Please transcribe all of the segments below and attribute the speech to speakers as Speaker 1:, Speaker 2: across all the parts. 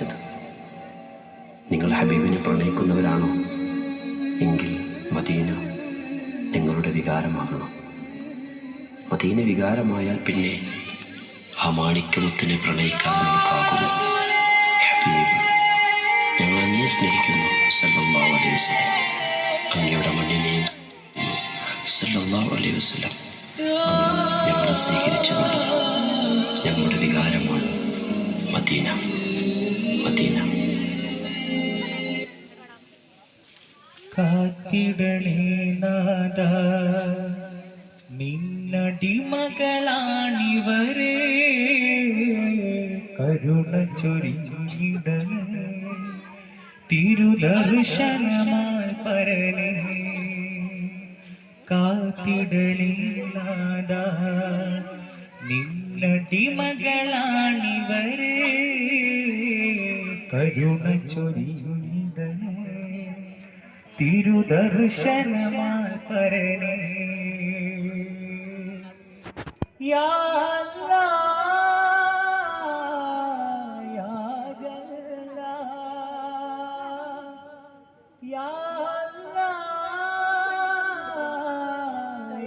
Speaker 1: ആഗ്രഹിച്ചത്. നിങ്ങൾ ഹബീബിനെ പ്രണയിക്കുന്നവരാണോ എങ്കിൽ മദീന നിങ്ങളുടെ വികാരമാകണം. മദീന വികാരമായാൽ പിന്നെ ആ മാണിക്യമുത്തിനെ പ്രണയിക്കാൻ നമുക്കാകുമോ? ഹബീബ്, ഞങ്ങൾ അങ്ങയെ സ്നേഹിക്കുന്നു സല്ലല്ലാഹു അലൈഹി വസല്ലം. അങ്ങയുടെ മണ്ണിനെയും സല്ലല്ലാഹു അലൈഹി വസല്ലം ഞങ്ങളെ സ്വീകരിച്ചുകൊണ്ട് ഞങ്ങളുടെ വികാരമാണ് മദീന. മദീന
Speaker 2: കാത്തിടണേ നാദ, നിന്നടിമകളാണിവരെ, കരുണ ചൊരിഞ്ഞിടണേ തിരുദർശനമായി പരനേ. കാത്തിടണേ നാദ, നിന്നടിമകളാണിവരെ, കരുണ ചൊരിഞ്ഞിടണേ തിരുദർശനമായി പരനേ. യാ അല്ലാഹ് യാ ജല്ലാൽ, യാ അല്ലാഹ്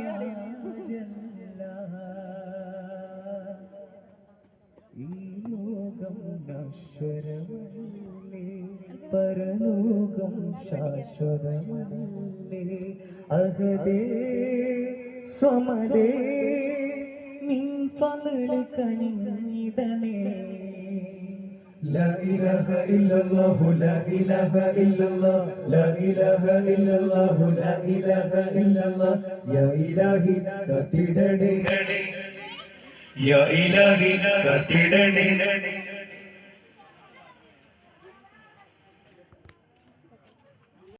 Speaker 2: യാ ജല്ലാൽ. ഈ ലോകം നശ്വരമല്ലേ, പരലോകം ശാശ്വതമല്ലേ. അഹദേ സ്വമദേ നിൻ ഫള് കനിഞ്ഞിടണേ.
Speaker 3: ലാ ഇലാഹ ഇല്ലല്ലാഹു ലാ ഇലാഹ ഇല്ലല്ലാഹ് ലാ ഇലാഹ ഇല്ലല്ലാഹു ലാ ഇലാഹ ഇല്ലല്ലാഹ്. യാ ഇലാഹി കാത്തിടണേ, യാ ഇലാഹി കാത്തിടണേ